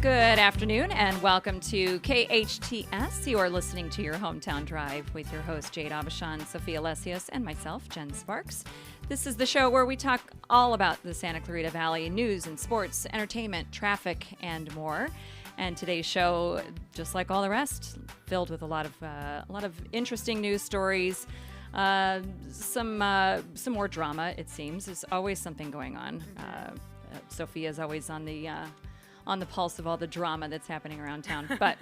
Good afternoon and welcome to KHTS. You are listening to your Hometown Drive with your host Jade Aubuchon, Sophia Lesseos, and myself, Jen Sparks. This is the show where we talk all about the Santa Clarita Valley, news and sports, entertainment, traffic, and more. And today's show, just like all the rest, filled with a lot of interesting news stories. Some more drama, it seems. There's always something going on. Sophia's always on the pulse of all the drama that's happening around town. But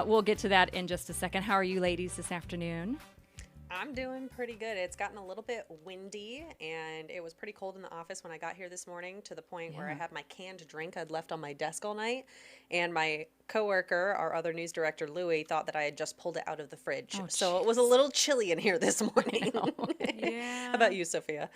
we'll get to that in just a second. How are you ladies this afternoon? I'm doing pretty good. It's gotten a little bit windy, and it was pretty cold in the office when I got here this morning, to the point where I had my canned drink I'd left on my desk all night, and my coworker, our other news director, Louie, thought that I had just pulled it out of the fridge. So it was a little chilly in here this morning. Yeah. How about you, Sophia?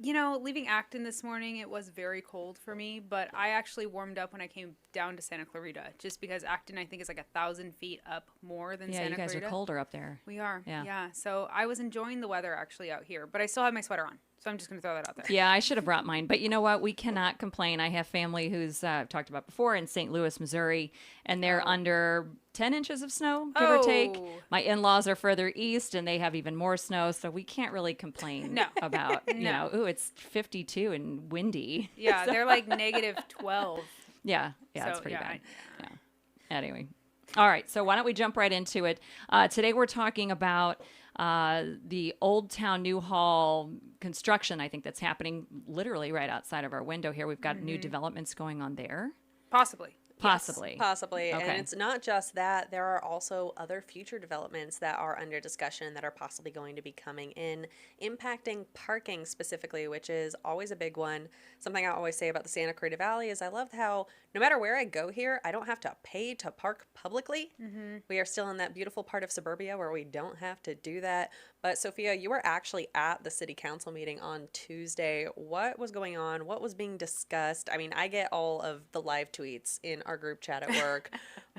You know, leaving Acton this morning, it was very cold for me, but I actually warmed up when I came down to Santa Clarita, just because Acton, I think, is like 1,000 feet up more than Santa Clarita. Yeah, you guys are colder up there. We are, yeah. So I was enjoying the weather actually out here, but I still have my sweater on, so I'm just going to throw that out there. Yeah, I should have brought mine, but you know what? We cannot complain. I have family who's I've talked about before in St. Louis, Missouri, and they're under 10 inches of snow, give or take. My in-laws are further east, and they have even more snow, so we can't really complain about, you know, it's 52 and windy. Yeah, they're like negative 12. Yeah, it's pretty bad. Yeah. Anyway. All right, so why don't we jump right into it. Today we're talking about the Old Town Newhall construction, I think, that's happening literally right outside of our window here. We've got new developments going on there. Possibly. Yes, possibly. Okay. And it's not just that. There are also other future developments that are under discussion that are possibly going to be coming in, impacting parking specifically, which is always a big one. Something I always say about the Santa Clarita Valley is I love how no matter where I go here, I don't have to pay to park publicly. We are still in that beautiful part of suburbia where we don't have to do that. But Sophia, you were actually at the city council meeting on Tuesday. What was going on? What was being discussed? I mean, I get all of the live tweets in our group chat at work,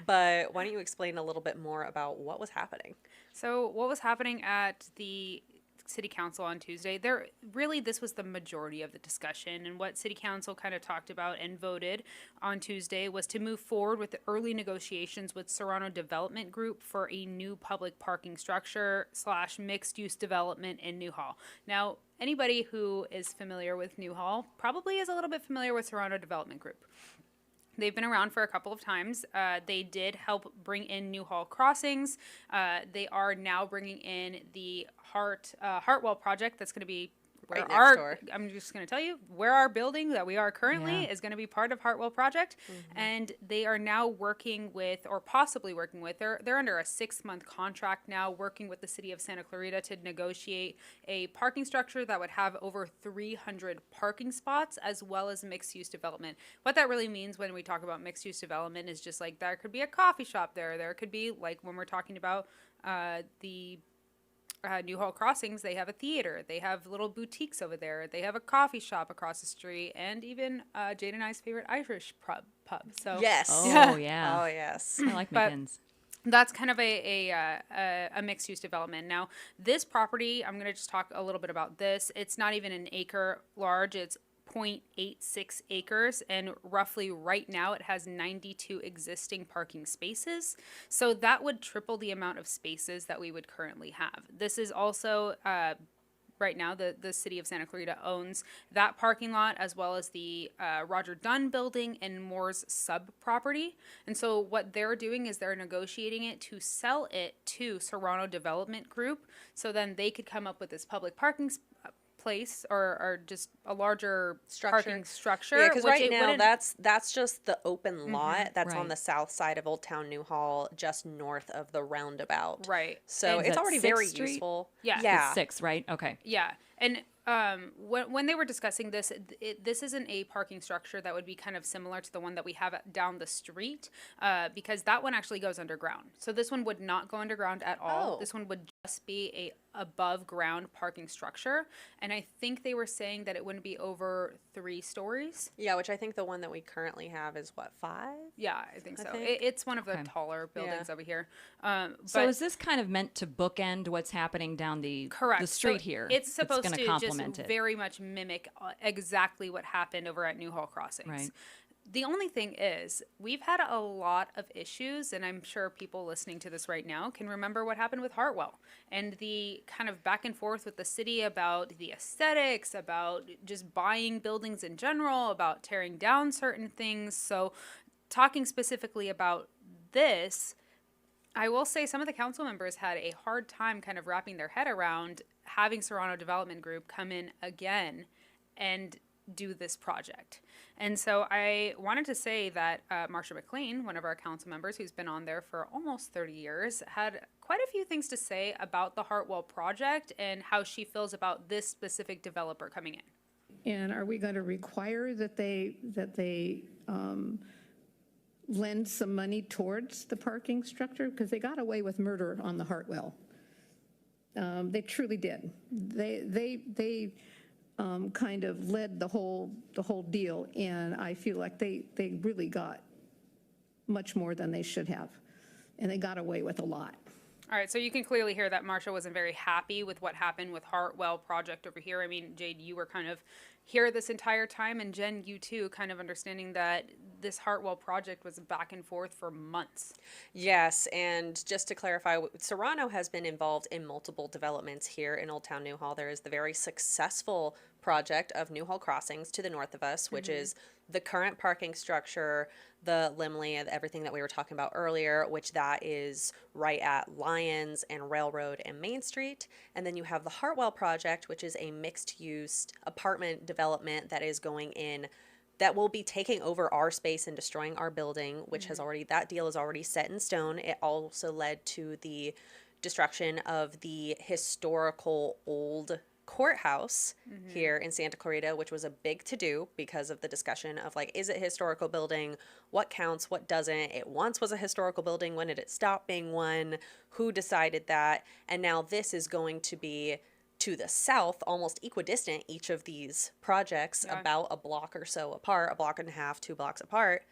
but why don't you explain a little bit more about what was happening? So what was happening at the city council on Tuesday, this was the majority of the discussion, and what city council kind of talked about and voted on Tuesday was to move forward with the early negotiations with Serrano Development Group for a new public parking structure / mixed use development in Newhall. Now, anybody who is familiar with Newhall probably is a little bit familiar with Serrano Development Group. They've been around for a couple of times. They did help bring in Newhall crossings. They are now bringing in the Hartwell project that's going to be right next door. I'm just going to tell you where our building that we are currently is going to be part of Hartwell project. And they are now working with, or possibly working with, they're under a 6-month contract now, working with the city of Santa Clarita to negotiate a parking structure that would have over 300 parking spots, as well as mixed use development. What that really means when we talk about mixed use development is just like there could be a coffee shop there could be, like when we're talking about the Newhall Crossings, they have a theater, they have little boutiques over there, they have a coffee shop across the street, and even Jade and I's favorite Irish pub. So yes, oh yes, I like Mickens. That's kind of a mixed use development. Now, this property, I'm going to just talk a little bit about this. It's not even an acre large. It's 0.86 acres, and roughly right now it has 92 existing parking spaces. So that would triple the amount of spaces that we would currently have. This is also right now the city of Santa Clarita owns that parking lot, as well as the Roger Dunn building and Moore's sub property. And so what they're doing is they're negotiating it to sell it to Serrano Development Group, so then they could come up with this public parking place or just a larger parking structure. Yeah, because right now that's just the open lot that's on the south side of Old Town Newhall, just north of the roundabout. Right. So it's already very useful. Yeah. It's 6, right? Okay. Yeah. And when they were discussing this, this isn't a parking structure that would be kind of similar to the one that we have down the street, because that one actually goes underground. So this one would not go underground at all. This one would just be a above ground parking structure, and I think they were saying that it wouldn't be over 3 stories. Yeah, which I think the one that we currently have is what, 5? Yeah, I think so. It's one of the taller buildings over here. So is this kind of meant to bookend what's happening down the street here? It's supposed to just very much mimic exactly what happened over at Newhall Crossings. Right. The only thing is, we've had a lot of issues, and I'm sure people listening to this right now can remember what happened with Hartwell and the kind of back and forth with the city about the aesthetics, about just buying buildings in general, about tearing down certain things. So, talking specifically about this, I will say some of the council members had a hard time kind of wrapping their head around having Serrano Development Group come in again and do this project. And so I wanted to say that Marsha McLean, one of our council members who's been on there for almost 30 years, had quite a few things to say about the Hartwell project and how she feels about this specific developer coming in. And are we going to require that they lend some money towards the parking structure? Because they got away with murder on the Hartwell. They truly did. They kind of led the whole deal, and I feel like they really got much more than they should have, and they got away with a lot. All right, so you can clearly hear that Marsha wasn't very happy with what happened with Hartwell project over here. I mean, Jade, you were kind of here this entire time, and Jen, you too, kind of understanding that this Hartwell project was back and forth for months. Yes, and just to clarify, Serrano has been involved in multiple developments here in Old Town Newhall. There is the very successful project of Newhall Crossings to the north of us, which is the current parking structure, the Limley, and everything that we were talking about earlier, which that is right at Lyons and Railroad and Main Street. And then you have the Hartwell project, which is a mixed-use apartment development that is going in, that will be taking over our space and destroying our building, which has already, that deal is already set in stone. It also led to the destruction of the historical old courthouse here in Santa Clarita, which was a big to-do because of the discussion of, like, is it a historical building? What counts? What doesn't? It once was a historical building. When did it stop being one? Who decided that? And now this is going to be to the south, almost equidistant, each of these projects, about a block or so apart, a block and a half, 2 blocks apart.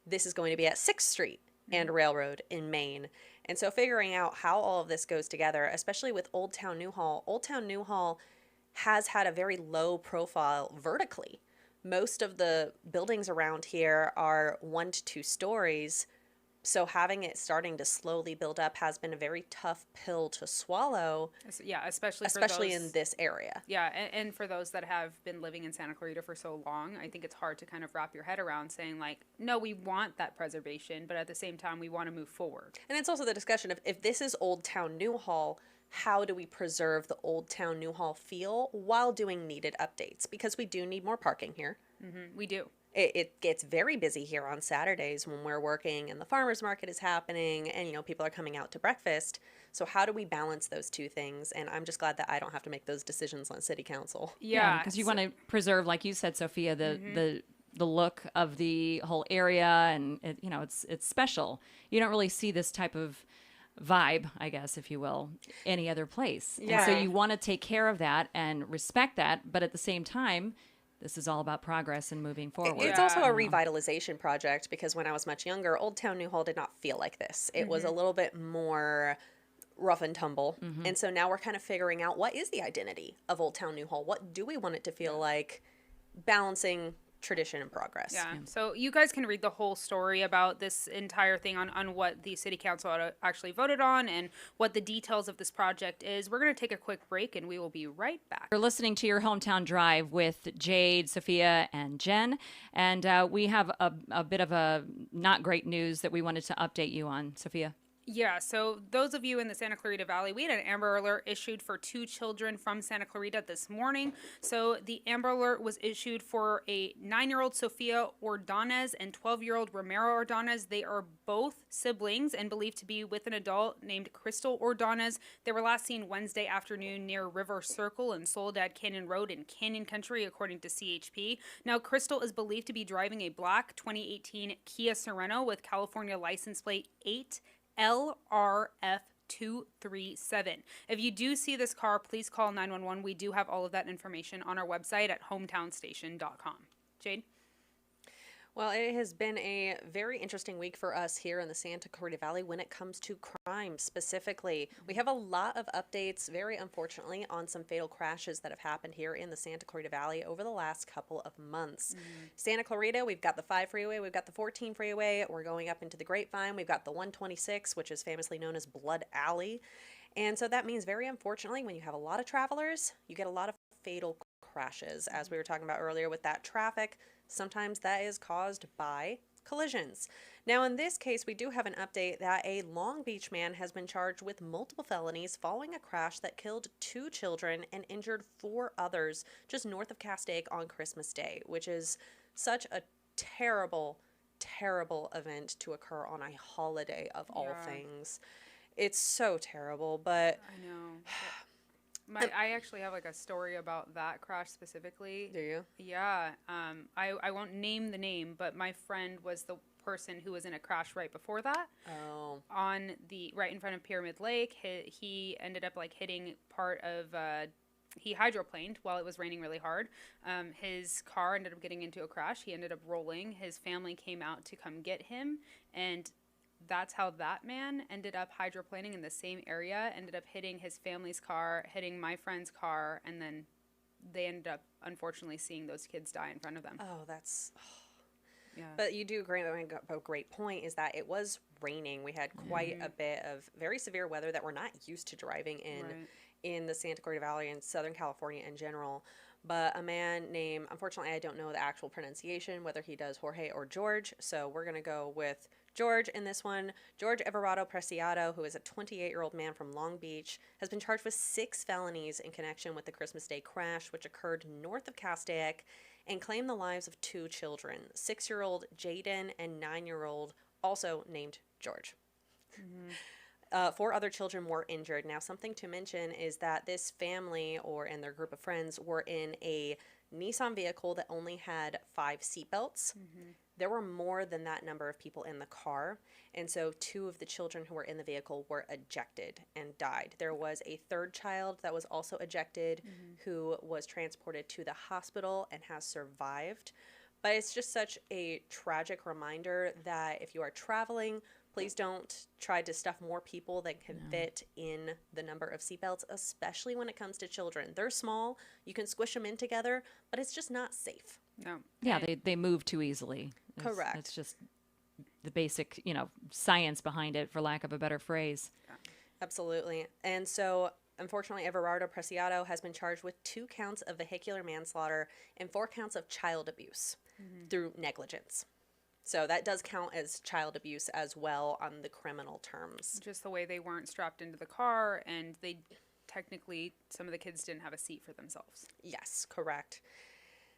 This is going to be at 6th Street and Railroad in Maine. And so figuring out how all of this goes together, especially with Old Town Newhall has had a very low profile vertically. Most of the buildings around here are 1 to 2 stories. So having it starting to slowly build up has been a very tough pill to swallow. Yeah, especially in this area. Yeah, and for those that have been living in Santa Clarita for so long, I think it's hard to kind of wrap your head around saying, like, no, we want that preservation, but at the same time, we want to move forward. And it's also the discussion of, if this is Old Town Newhall, how do we preserve the Old Town Newhall feel while doing needed updates? Because we do need more parking here. We do. It gets very busy here on Saturdays when we're working and the farmers market is happening and, you know, people are coming out to breakfast. So how do we balance those two things? And I'm just glad that I don't have to make those decisions on city council. Yeah, because you want to preserve, like you said, Sophia, the look of the whole area, and it's special. You don't really see this type of vibe, I guess, if you will, any other place. Yeah. And so you want to take care of that and respect that, but at the same time, this is all about progress and moving forward. It's also a revitalization project, because when I was much younger, Old Town Newhall did not feel like this. It was a little bit more rough and tumble. And so now we're kind of figuring out, what is the identity of Old Town Newhall? What do we want it to feel like? Balancing tradition and progress. Yeah. So you guys can read the whole story about this entire thing on what the city council actually voted on and what the details of this project is. We're going to take a quick break and we will be right back. You're listening to your Hometown Drive with Jade, Sophia, and Jen. And we have a bit of a not great news that we wanted to update you on, Sophia. Yeah, so those of you in the Santa Clarita Valley, we had an Amber Alert issued for 2 children from Santa Clarita this morning. So the Amber Alert was issued for a 9-year-old Sophia Ordonez and 12-year-old Romero Ordonez. They are both siblings and believed to be with an adult named Crystal Ordonez. They were last seen Wednesday afternoon near River Circle and Soledad Canyon Road in Canyon Country, according to CHP. Now, Crystal is believed to be driving a black 2018 Kia Sorento with California license plate 8 LRF237. If you do see this car, please call 911. We do have all of that information on our website at hometownstation.com. Jade? Well, it has been a very interesting week for us here in the Santa Clarita Valley when it comes to crime specifically. We have a lot of updates, very unfortunately, on some fatal crashes that have happened here in the Santa Clarita Valley over the last couple of months. Santa Clarita, we've got the 5 freeway, we've got the 14 freeway, we're going up into the Grapevine, we've got the 126, which is famously known as Blood Alley. And so that means, very unfortunately, when you have a lot of travelers, you get a lot of fatal crashes. As we were talking about earlier with that traffic, sometimes that is caused by collisions. Now, in this case, we do have an update that a Long Beach man has been charged with multiple felonies following a crash that killed 2 children and injured 4 others just north of Castaic on Christmas Day, which is such a terrible, terrible event to occur on a holiday of all things. It's so terrible, but I know. I actually have like a story about that crash specifically. do you? Yeah. I won't name the name, but my friend was the person who was in a crash right before that. Oh. On the right in front of Pyramid Lake. He ended up like hitting part of he hydroplaned while it was raining really hard. His car ended up getting into a crash. He ended up rolling. His family came out to come get him, and that's how that man ended up hydroplaning in the same area, ended up hitting his family's car, hitting my friend's car, and then they ended up, unfortunately, seeing those kids die in front of them. Oh, that's... Yeah. But you do bring up a great point, is that it was raining. We had quite a bit of very severe weather that we're not used to driving in the Santa Clarita Valley and Southern California in general. But a man named, unfortunately, I don't know the actual pronunciation, whether he does Jorge or George, so we're going to go with George in this one. George Everardo Preciado, who is a 28-year-old man from Long Beach, has been charged with 6 felonies in connection with the Christmas Day crash, which occurred north of Castaic, and claimed the lives of 2 children, 6-year-old Jaden and 9-year-old, also named George. 4 other children were injured. Now, something to mention is that this family, and their group of friends, were in a Nissan vehicle that only had 5 seatbelts. There were more than that number of people in the car, and so 2 of the children who were in the vehicle were ejected and died. There was a 3rd child that was also ejected who was transported to the hospital and has survived. But it's just such a tragic reminder that if you are traveling, please don't try to stuff more people than can fit in the number of seatbelts, especially when it comes to children. They're small. You can squish them in together, but it's just not safe. No. Yeah, they move too easily. Correct. It's just the basic, science behind it, for lack of a better phrase. Absolutely. And so, unfortunately, Everardo Preciado has been charged with 2 counts of vehicular manslaughter and 4 counts of child abuse through negligence. So that does count as child abuse as well on the criminal terms. Just the way they weren't strapped into the car, and they technically, some of the kids didn't have a seat for themselves. Yes, correct.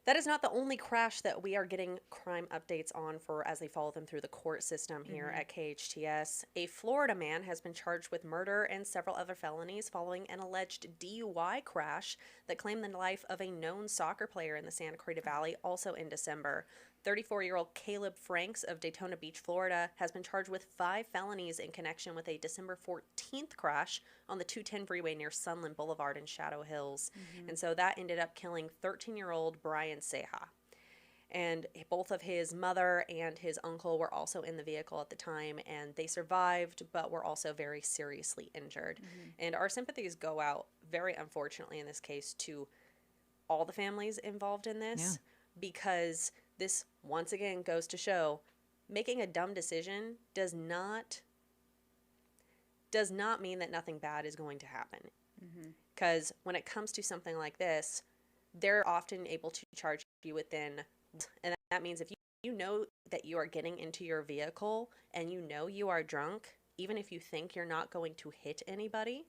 That is not the only crash that we are getting crime updates on for as they follow them through the court system here at KHTS. A Florida man has been charged with murder and several other felonies following an alleged DUI crash that claimed the life of a known soccer player in the Santa Clarita Valley, also in December. 34-year-old Caleb Franks of Daytona Beach, Florida, has been charged with 5 felonies in connection with a December 14th crash on the 210 freeway near Sunland Boulevard in Shadow Hills. And so that ended up killing 13-year-old Brian Ceja. And both of his mother and his uncle were also in the vehicle at the time, and they survived, but were also very seriously injured. And our sympathies go out, very unfortunately in this case, to all the families involved in this, because this once again goes to show making a dumb decision does not mean that nothing bad is going to happen. Because when it comes to something like this, they're often able to charge you within, and that means if you know that you are getting into your vehicle and you know you are drunk, even if you think you're not going to hit anybody,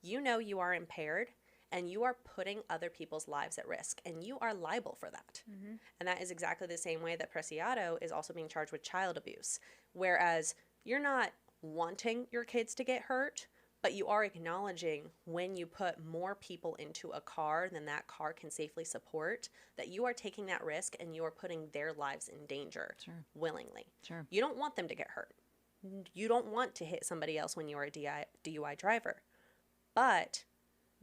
you know you are impaired, and you are putting other people's lives at risk, and you are liable for that. And that is exactly the same way that Preciado is also being charged with child abuse, whereas you're not wanting your kids to get hurt, but you are acknowledging when you put more people into a car than that car can safely support, that you are taking that risk and you are putting their lives in danger willingly. You don't want them to get hurt. You don't want to hit somebody else when you are a DUI driver, but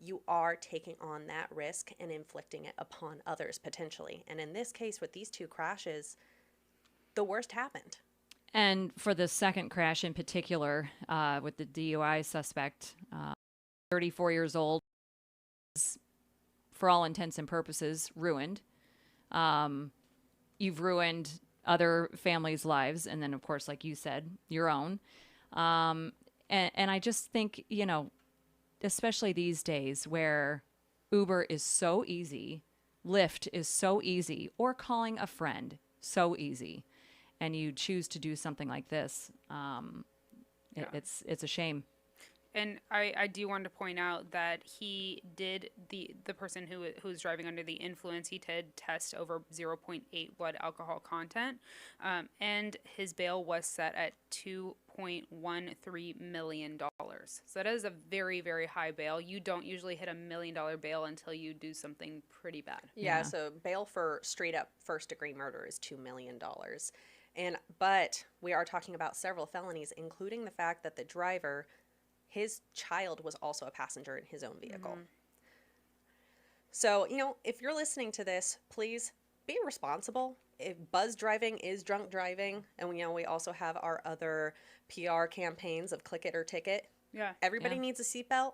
you are taking on that risk and inflicting it upon others potentially. And in this case, with these 2 crashes, the worst happened. And for the second crash in particular, with the DUI suspect, 34 years old, for all intents and purposes, ruined. You've ruined other families' lives, and then, of course, like you said, your own. And I just think, especially these days where Uber is so easy, Lyft is so easy, or calling a friend so easy, and you choose to do something like this, it's a shame. And I do want to point out that he did, the person who was driving under the influence, he did test over 0.8 blood alcohol content, and his bail was set at $2.13 million. So that is a very, very high bail. You don't usually hit $1 million bail until you do something pretty bad. Yeah, so bail for straight up first degree murder is $2 million. But we are talking about several felonies, including the fact that the driver, his child was also a passenger in his own vehicle. Mm-hmm. So, if you're listening to this, please be responsible. If buzz driving is drunk driving, and we also have our other PR campaigns of click it or ticket. Yeah. Everybody needs a seatbelt.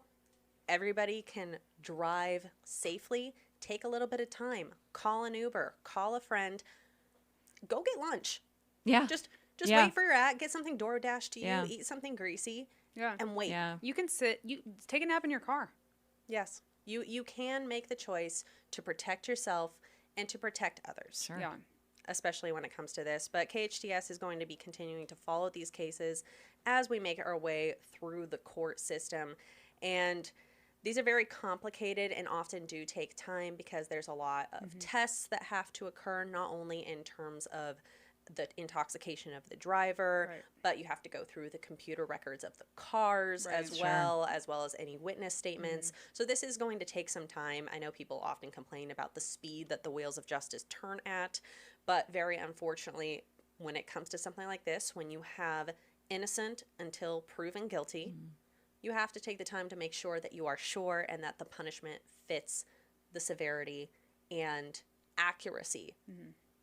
Everybody can drive safely. Take a little bit of time. Call an Uber. Call a friend. Go get lunch. Yeah. Just wait for your at. Get something DoorDash to you. Yeah. Eat something greasy. Yeah. And wait. Yeah. You can take a nap in your car. Yes. You can make the choice to protect yourself and to protect others. Sure. Yeah. Especially when it comes to this. But KHTS is going to be continuing to follow these cases as we make our way through the court system. And these are very complicated and often do take time because there's a lot of tests that have to occur, not only in terms of the intoxication of the driver, right, but you have to go through the computer records of the cars right, as well as any witness statements. So this is going to take some time. I know people often complain about the speed that the wheels of justice turn at, but very unfortunately, when it comes to something like this, when you have innocent until proven guilty, you have to take the time to make sure that you are sure and that the punishment fits the severity and accuracy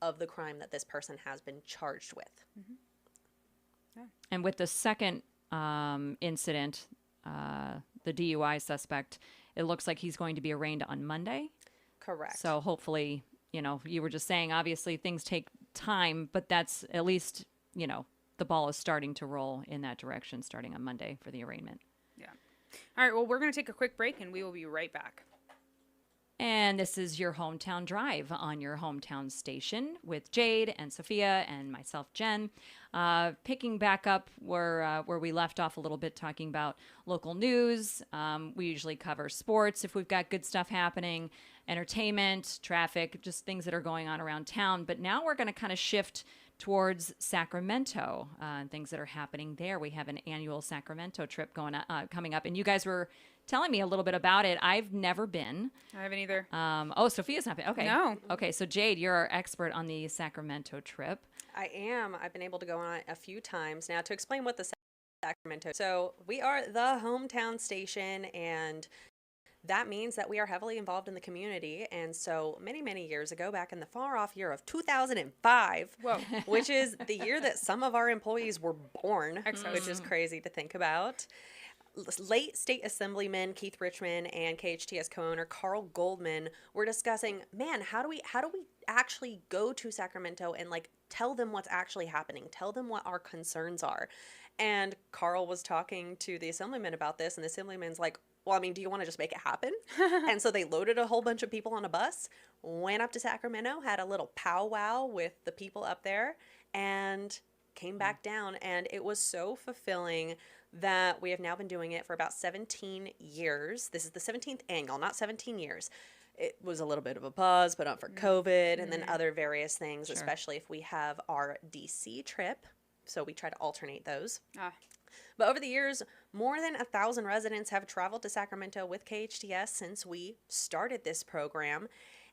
of the crime that this person has been charged with. Yeah. And with the second incident, the DUI suspect, it looks like he's going to be arraigned on Monday. Correct. So hopefully, you were just saying, obviously things take time, but that's at least, the ball is starting to roll in that direction starting on Monday for the arraignment. Yeah. All right. Well, we're going to take a quick break and we will be right back. And this is your Hometown Drive on your hometown station with Jade and Sophia and myself, Jen. Picking back up where we left off a little bit, talking about local news. We usually cover sports if we've got good stuff happening, entertainment, traffic, just things that are going on around town. But now we're going to kind of shift towards Sacramento and things that are happening there. We have an annual Sacramento trip coming up, and you guys were telling me a little bit about it. I've never been. I haven't either. Sophia's not been. Okay. No. Okay, so Jade, you're our expert on the Sacramento trip. I am. I've been able to go on it a few times. Now, to explain what the Sacramento... So, we are the hometown station, and that means that we are heavily involved in the community. And so, many, many years ago, back in the far-off year of 2005, Whoa. which is the year that some of our employees were born, Excellent. which is crazy to think about, late state assemblyman Keith Richmond and KHTS co-owner Carl Goldman were discussing, man, how do we actually go to Sacramento and tell them what's actually happening, tell them what our concerns are. And Carl was talking to the assemblyman about this, and the assemblyman's like, well, do you want to just make it happen? And so they loaded a whole bunch of people on a bus, went up to Sacramento, had a little powwow with the people up there, and came back down. And it was so fulfilling that we have now been doing it for about 17 years. This is the 17th annual, not 17 years. It was a little bit of a pause, but not for COVID and then other various things, especially if we have our DC trip. So we try to alternate those. But over the years, more than 1,000 residents have traveled to Sacramento with KHTS since we started this program.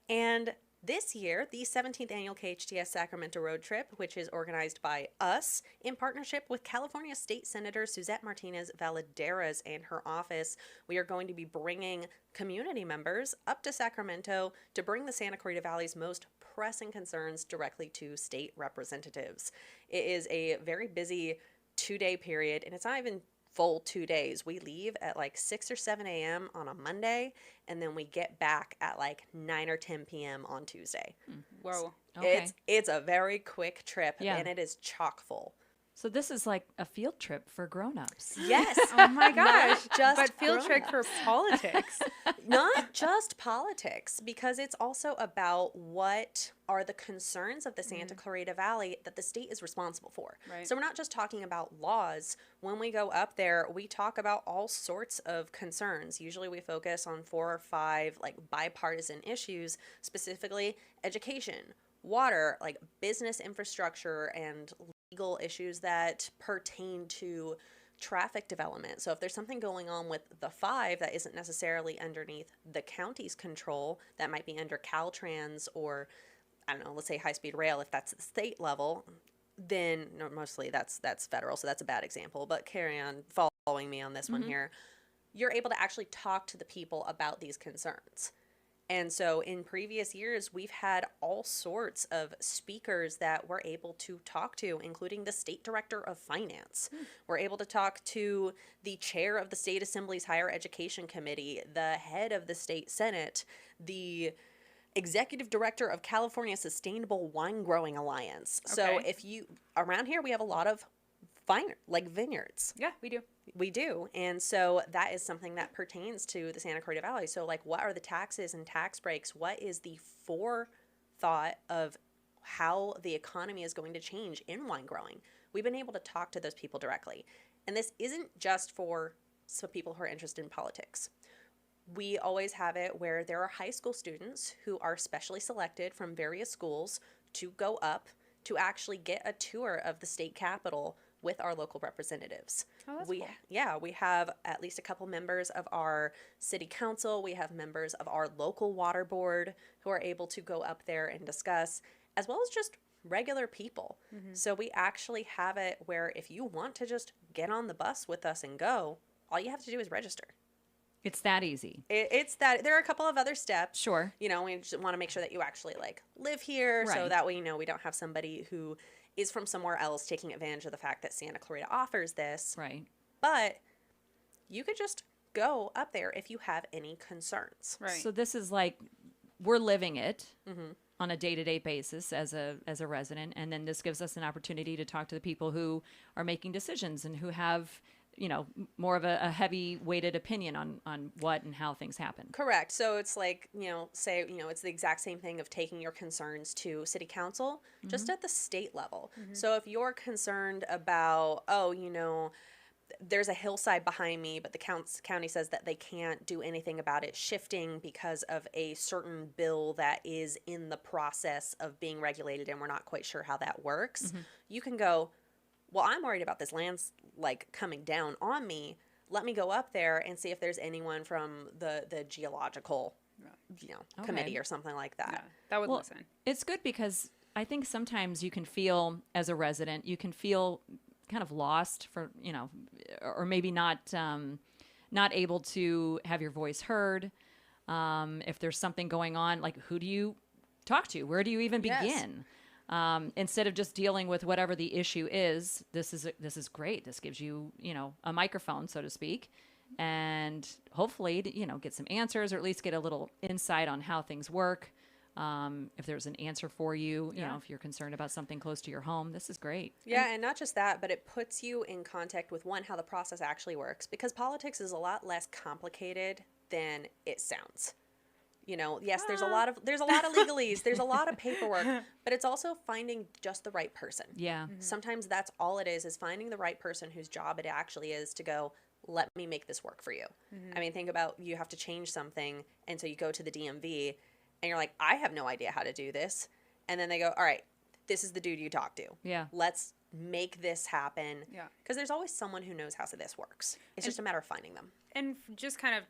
And this year, the 17th annual KHTS Sacramento Road Trip, which is organized by us in partnership with California State Senator Suzette Martinez Valladares and her office, we are going to be bringing community members up to Sacramento to bring the Santa Clarita Valley's most pressing concerns directly to state representatives. It is a very busy 2-day period, and it's not even full 2 days. We leave at like 6 or 7 a.m. on a Monday, and then we get back at like 9 or 10 p.m. on Tuesday. Whoa. Okay. It's a very quick trip, Yeah. and it is chock full. So this is like a field trip for grown-ups. Yes. Oh my gosh. just But field trip for politics. Not just politics, because it's also about what are the concerns of the Santa Clarita Valley that the state is responsible for. Right. So we're not just talking about laws. When we go up there, we talk about all sorts of concerns. Usually we focus on 4 or 5 like bipartisan issues, specifically education, water, like business infrastructure, and legal issues that pertain to traffic development. So if there's something going on with the 5 that isn't necessarily underneath the county's control, that might be under Caltrans or, I don't know, let's say high-speed rail, if that's the state level, then no, mostly that's federal, so that's a bad example, but carry on following me on this one here. You're able to actually talk to the people about these concerns. And so in previous years, we've had all sorts of speakers that we're able to talk to, including the state director of finance. We're able to talk to the chair of the state assembly's higher education committee, the head of the state senate, the executive director of California Sustainable Wine Growing Alliance. So Okay. if you, around here, we have a lot of vineyards. Yeah, we do. We do. And so that is something that pertains to the Santa Clarita Valley. So like, what are the taxes and tax breaks? What is the forethought of how the economy is going to change in wine growing? We've been able to talk to those people directly. And this isn't just for some people who are interested in politics. We always have it where there are high school students who are specially selected from various schools to go up to actually get a tour of the state capitol with our local representatives. Oh, that's we cool. Yeah, we have at least a couple members of our city council. We have members of our local water board who are able to go up there and discuss, as well as just regular people. So we actually have it where if you want to just get on the bus with us and go, all you have to do is register. It's that easy. It's that there are a couple of other steps. Sure. You know, we just want to make sure that you actually like live here, so Right. that way, you know, we don't have somebody who is from somewhere else taking advantage of the fact that Santa Clarita offers this. Right. But you could just go up there if you have any concerns. Right. So this is like we're living it on a day-to-day basis as a resident, and then this gives us an opportunity to talk to the people who are making decisions and who have, you know, more of a heavy weighted opinion on what and how things happen. Correct. So it's like, you know, say, you know, it's the exact same thing of taking your concerns to city council, just at the state level. So if you're concerned about, oh, you know, there's a hillside behind me, but the county says that they can't do anything about it shifting because of a certain bill that is in the process of being regulated and we're not quite sure how that works, you can go, well, I'm worried about this land like coming down on me. Let me go up there and see if there's anyone from the geological, you know, committee or something like that. Yeah, that would Well, listen. it's good because I think sometimes you can feel, as a resident, you can feel kind of lost for, you know, or maybe not able to have your voice heard. If there's something going on, like who do you talk to? Where do you even Yes. begin? Instead of just dealing with whatever the issue is, this is great. This gives you, you know, a microphone, so to speak, and hopefully, you know, get some answers or at least get a little insight on how things work. If there's an answer for you, you know, if you're concerned about something close to your home, this is great. Yeah, and not just that, but it puts you in contact with how the process actually works, because politics is a lot less complicated than it sounds. You know, yes, there's a lot of legalese, there's a lot of paperwork, but it's also finding just the right person. Yeah. Sometimes that's all it is finding the right person whose job it actually is to go, let me make this work for you. I mean, think about, you have to change something, and so you go to the DMV, and you're like, I have no idea how to do this. And then they go, all right, this is the dude you talk to. Yeah. Let's make this happen. Yeah. Because there's always someone who knows how this works. It's just a matter of finding them. And just kind of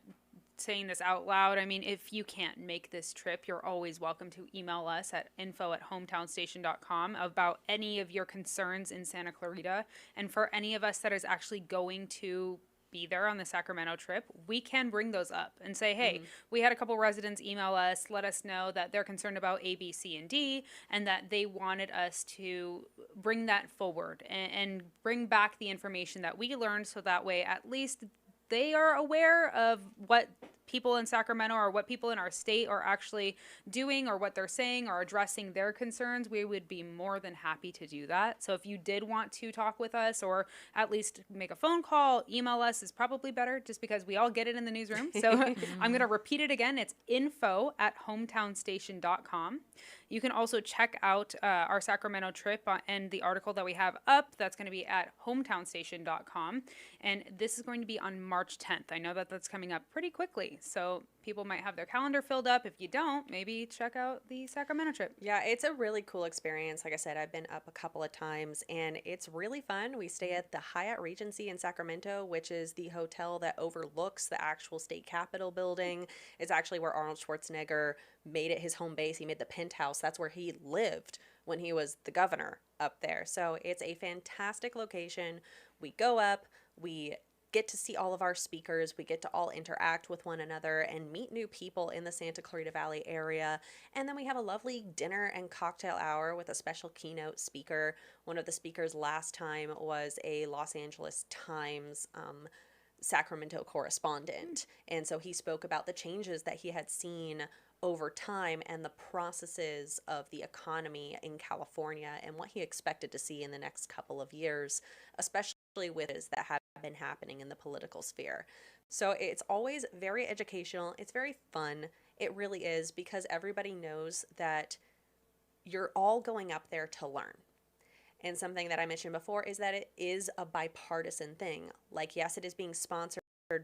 saying this out loud, I mean, if you can't make this trip, you're always welcome to email us at info@hometownstation.com about any of your concerns in Santa Clarita. And for any of us that is actually going to be there on the Sacramento trip, we can bring those up and say, hey, we had a couple residents email us, let us know that they're concerned about A, B, C, and D, and that they wanted us to bring that forward and bring back the information that we learned, so that way at least they are aware of what people in Sacramento or what people in our state are actually doing, or what they're saying, or addressing their concerns. We would be more than happy to do that. So if you did want to talk with us, or at least make a phone call, email us is probably better, just because we all get it in the newsroom. So I'm going to repeat it again. It's info@hometownstation.com. You can also check out our Sacramento trip and the article that we have up. That's going to be at hometownstation.com. And this is going to be on March 10th. I know that that's coming up pretty quickly, so people might have their calendar filled up. If you don't, maybe check out the Sacramento trip. Yeah, it's a really cool experience. Like I said, I've been up a couple of times, and it's really fun. We stay at the Hyatt Regency in Sacramento, which is the hotel that overlooks the actual state capitol building. It's actually where Arnold Schwarzenegger made it his home base. He made the penthouse. That's where he lived when he was the governor up there. So it's a fantastic location. We go up, we get to see all of our speakers. We get to all interact with one another and meet new people in the Santa Clarita Valley area. And then we have a lovely dinner and cocktail hour with a special keynote speaker. One of the speakers last time was a Los Angeles Times Sacramento correspondent. And so he spoke about the changes that he had seen over time and the processes of the economy in California and what he expected to see in the next couple of years, especially with that have been happening in the political sphere. So it's always very educational. It's very fun. It really is, because everybody knows that you're all going up there to learn. And something that I mentioned before is that it is a bipartisan thing. Like, yes, it is being sponsored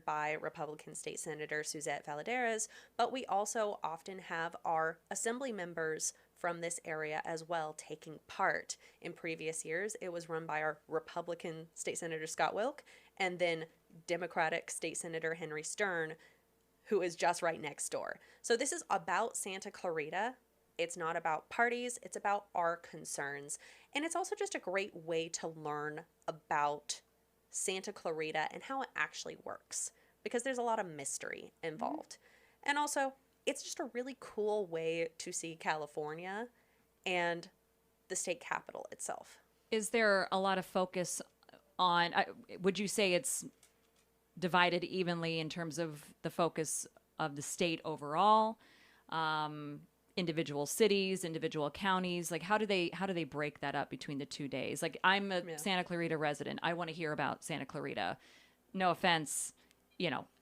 by Republican State Senator Suzette Valladares, but we also often have our assembly members from this area as well taking part. In previous years, it was run by our Republican State Senator Scott Wilk, and then Democratic State Senator Henry Stern, who is just right next door. So this is about Santa Clarita. It's not about parties, it's about our concerns. And it's also just a great way to learn about Santa Clarita and how it actually works, because there's a lot of mystery involved. And also, it's just a really cool way to see California and the state capitol itself. Is there a lot of focus on, would you say it's divided evenly in terms of the focus of the state overall? Individual cities, individual counties, like how do they break that up between the 2 days? Like, I'm a Santa Clarita resident. I want to hear about Santa Clarita. No offense,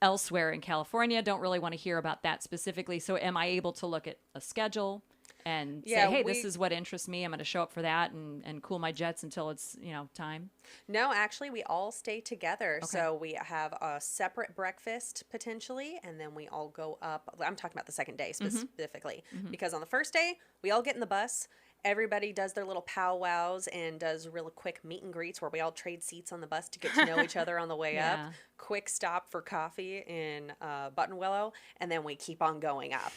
elsewhere in California, don't really want to hear about that specifically. So am I able to look at a schedule and say, hey, this is what interests me. I'm going to show up for that and cool my jets until it's, time? No, actually, we all stay together. Okay. So we have a separate breakfast potentially, and then we all go up. I'm talking about the second day specifically, because on the first day, we all get in the bus. Everybody does their little powwows and does real quick meet and greets where we all trade seats on the bus to get to know each other on the way up. Quick stop for coffee in Buttonwillow, and then we keep on going up.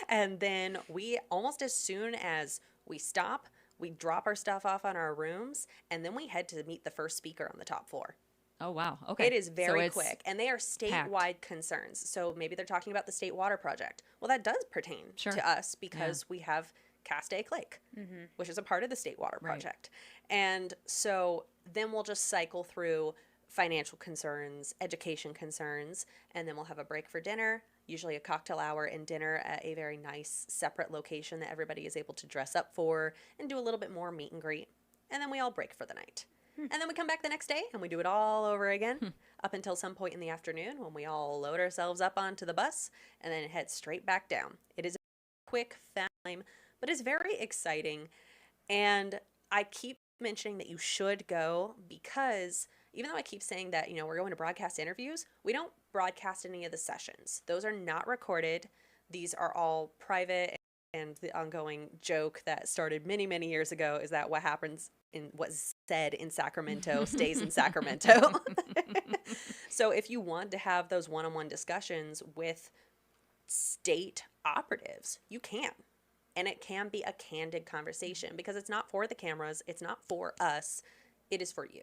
And then we, almost as soon as we stop, we drop our stuff off on our rooms, and then we head to meet the first speaker on the top floor. Oh, wow. Okay. It is very quick. And they are statewide concerns. So maybe they're talking about the state water project. Well, that does pertain to us because we have Castaic Lake, which is a part of the state water project. And so then we'll just cycle through financial concerns, education concerns, and then we'll have a break for dinner, usually a cocktail hour and dinner at a very nice separate location that everybody is able to dress up for and do a little bit more meet and greet. And then we all break for the night. And then we come back the next day and we do it all over again up until some point in the afternoon when we all load ourselves up onto the bus and then head straight back down. It is a quick, fast time, but it's very exciting. And I keep mentioning that you should go because even though I keep saying that, we're going to broadcast interviews, we don't broadcast any of the sessions. Those are not recorded. These are all private. And the ongoing joke that started many, many years ago is that what happens in what's said in Sacramento stays in Sacramento. So if you want to have those one-on-one discussions with state operatives, you can. And it can be a candid conversation because it's not for the cameras. It's not for us. It is for you.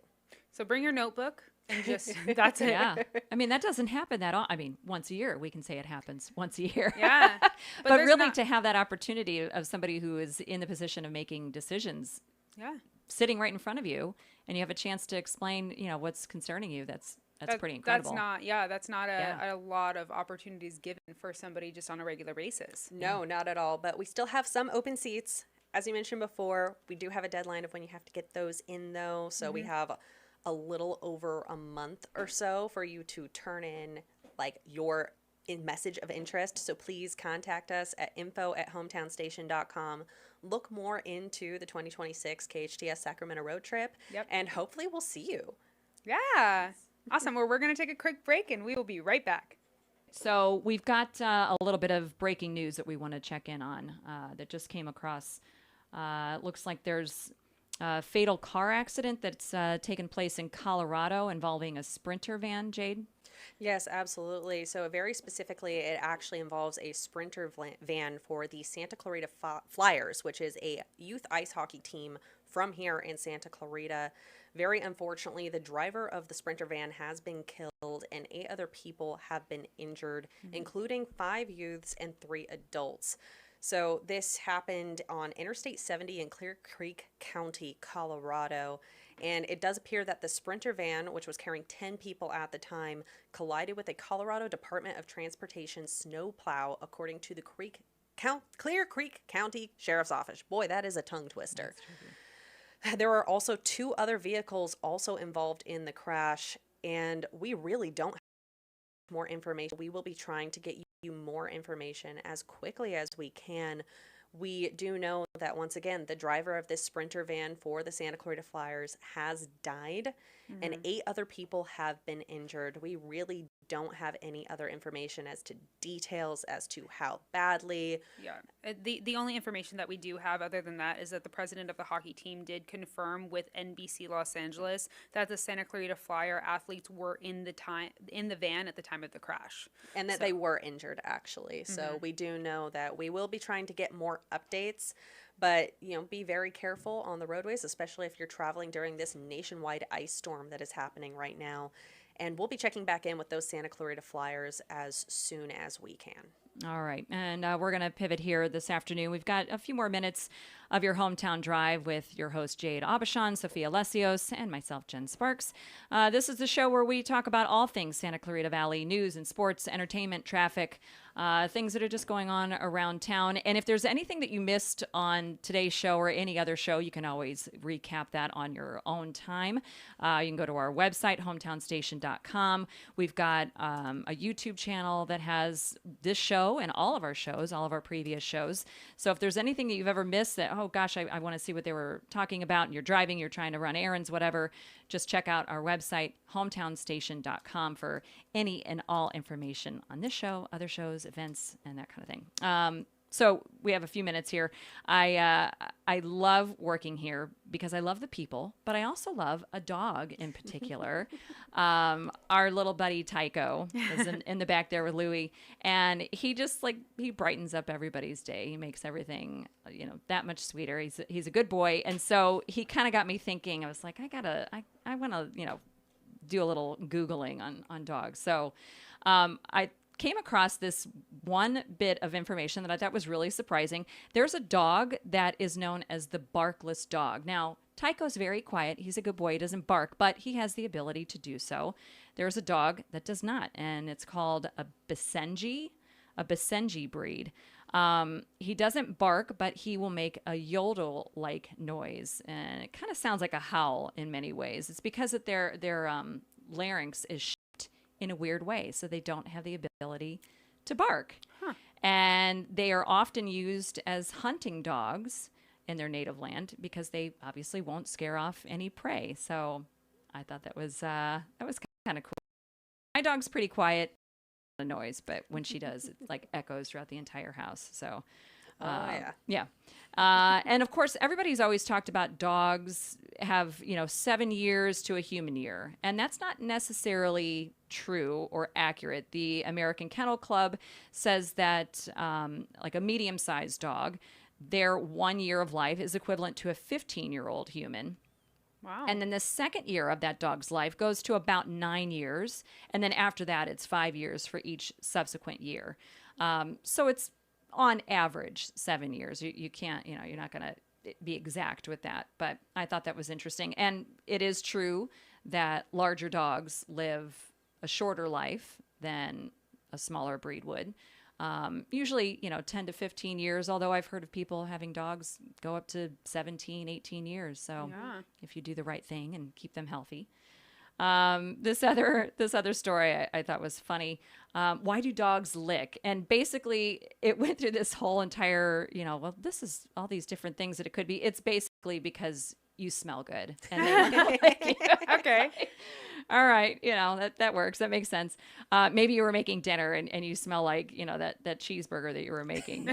So bring your notebook and just, that's it. Yeah. I mean, that doesn't happen that often. I mean, once a year, we can say it happens once a year. Yeah. But there's really not- to have that opportunity of somebody who is in the position of making decisions Yeah. sitting right in front of you, and you have a chance to explain, what's concerning you, that's pretty incredible. That's not Yeah. a lot of opportunities given for somebody just on a regular basis. No, not at all. But we still have some open seats. As you mentioned before, we do have a deadline of when you have to get those in, though. So we have a little over a month or so for you to turn in like your message of interest. So please contact us at info@hometownstation.com. Look more into the 2026 KHTS Sacramento road trip. Yep. And hopefully we'll see you. Yeah. Awesome. Well, we're going to take a quick break and we will be right back. So we've got a little bit of breaking news that we want to check in on that just came across. It looks like there's a fatal car accident that's taken place in Colorado involving a Sprinter van, Jade. Yes, absolutely. So very specifically, it actually involves a Sprinter van for the Santa Clarita Flyers, which is a youth ice hockey team from here in Santa Clarita. Very unfortunately, the driver of the Sprinter van has been killed and 8 other people have been injured, including 5 youths and 3 adults. So this happened on Interstate 70 in Clear Creek County, Colorado. And it does appear that the Sprinter van, which was carrying 10 people at the time, collided with a Colorado Department of Transportation snowplow, according to the Clear Creek County Sheriff's Office. Boy, that is a tongue twister. There are also 2 other vehicles also involved in the crash, and we really don't have more information. We will be trying to get you more information as quickly as we can. We do know that, once again, the driver of this Sprinter van for the Santa Clarita Flyers has died, and 8 other people have been injured. We really don't have any other information as to details as to how badly. Yeah. The only information that we do have other than that is that the president of the hockey team did confirm with NBC Los Angeles that the Santa Clarita Flyer athletes were in the van at the time of the crash. And that they were injured, actually. So we do know that we will be trying to get more updates. But, be very careful on the roadways, especially if you're traveling during this nationwide ice storm that is happening right now. And we'll be checking back in with those Santa Clarita Flyers as soon as we can. All right. And we're going to pivot here this afternoon. We've got a few more minutes of your hometown drive with your host, Jade Aubuchon, Sophia Lesseos, and myself, Jen Sparks. This is the show where we talk about all things Santa Clarita Valley, news and sports, entertainment, traffic, things that are just going on around town. And if there's anything that you missed on today's show or any other show, you can always recap that on your own time. You can go to our website, hometownstation.com. We've got a YouTube channel that has this show and all of our shows, all of our previous shows. So if there's anything that you've ever missed that, oh gosh, I want to see what they were talking about, and you're driving, you're trying to run errands, whatever, just check out our website, hometownstation.com, for any and all information on this show, other shows, events, and that kind of thing. So we have a few minutes here. I love working here because I love the people, but I also love a dog in particular. Our little buddy Tycho is in the back there with Louie, and he just he brightens up everybody's day. He makes everything that much sweeter. He's a good boy, and so he kind of got me thinking. I was like, I want to do a little Googling on dogs. So I came across this one bit of information that I thought was really surprising. There's a dog that is known as the barkless dog. Now, Tycho's very quiet. He's a good boy. He doesn't bark, but he has the ability to do so. There's a dog that does not, and it's called a Basenji breed. He doesn't bark, but he will make a yodel-like noise, and it kind of sounds like a howl in many ways. It's because that their larynx is shaped in a weird way, so they don't have the ability to bark. Huh. And they are often used as hunting dogs in their native land because they obviously won't scare off any prey. So I thought that was kind of cool. My dog's pretty quiet, the noise, but when she does, it echoes throughout the entire house. So yeah. And of course, everybody's always talked about dogs have 7 years to a human year, and that's not necessarily true or accurate. The American Kennel Club says that a medium-sized dog, their 1 year of life is equivalent to a 15-year-old human. Wow. And then the second year of that dog's life goes to about 9 years. And then after that, it's 5 years for each subsequent year. So it's on average 7 years. You can't, you're not going to be exact with that. But I thought that was interesting. And it is true that larger dogs live a shorter life than a smaller breed would. Usually, 10 to 15 years, although I've heard of people having dogs go up to 17, 18 years. So if you do the right thing and keep them healthy. This other story I thought was funny. Why do dogs lick? And basically it went through this whole entire, this is all these different things that it could be. It's basically because you smell good. And they lick you. Okay. All right, that works. That makes sense. Maybe you were making dinner and you smell like, that cheeseburger that you were making.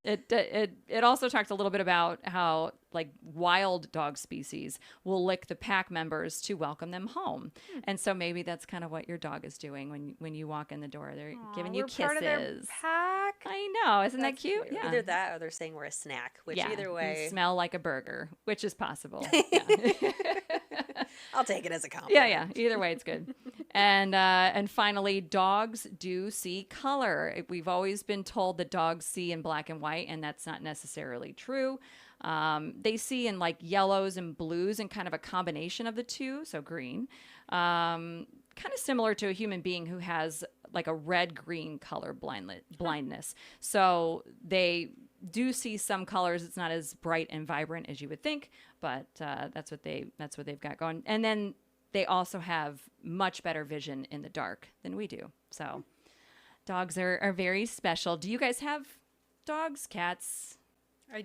It also talked a little bit about how like wild dog species will lick the pack members to welcome them home. And so maybe that's kind of what your dog is doing when you walk in the door. They're giving you we're kisses. part of their pack. I know. Isn't that cute? Yeah. Either that or they're saying we're a snack, which either way. You smell like a burger, which is possible. Yeah. I'll take it as a compliment. Yeah. Either way, it's good. And finally, dogs do see color. We've always been told that dogs see in black and white, and that's not necessarily true. They see in like yellows and blues and kind of a combination of the two, so green. Kind of similar to a human being who has like a red-green color blindness. So they do see some colors. It's not as bright and vibrant as you would think, but that's what they've got going. And then they also have much better vision in the dark than we do. So dogs are very special. Do you guys have dogs, cats,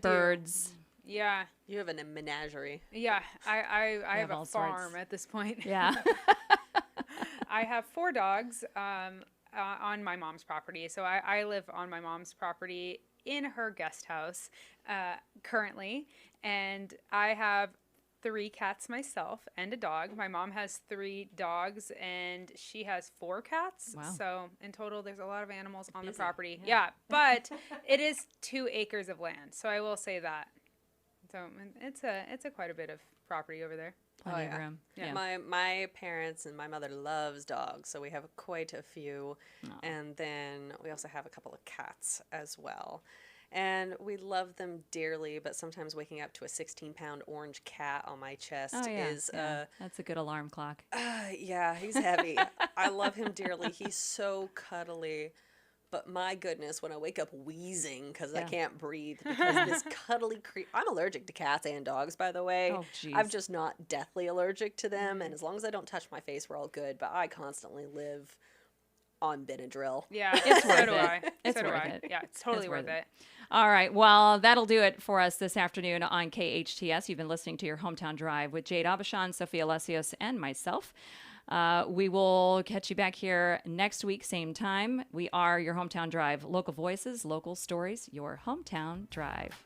birds? Yeah. You have a menagerie. Yeah. I have all a sorts. farm at this point. Yeah. I have 4 dogs on my mom's property. So I live on my mom's property in her guest house currently. And I have 3 cats myself and a dog. My mom has 3 dogs and she has 4 cats. Wow. So in total, there's a lot of animals on the property. Yeah. But it is 2 acres of land. So I will say that. So it's a quite a bit of property over there. Plenty of room. Yeah. My parents and my mother loves dogs, so we have quite a few. And then we also have a couple of cats as well. And we love them dearly, but sometimes waking up to a 16-pound orange cat on my chest is... that's a good alarm clock. Yeah, he's heavy. I love him dearly. He's so cuddly. But my goodness, when I wake up wheezing because I can't breathe because this cuddly I'm allergic to cats and dogs, by the way. Oh, geez. I'm just not deathly allergic to them. And as long as I don't touch my face, we're all good. But I constantly live on Benadryl. Yeah, it's worth it. It's worth it. Yeah, it's totally worth it. All right. Well, that'll do it for us this afternoon on KHTS. You've been listening to your Hometown Drive with Jade Aubuchon, Sophia Lesseos, and myself. We will catch you back here next week, same time. We are your Hometown Drive. Local voices, local stories, your Hometown Drive.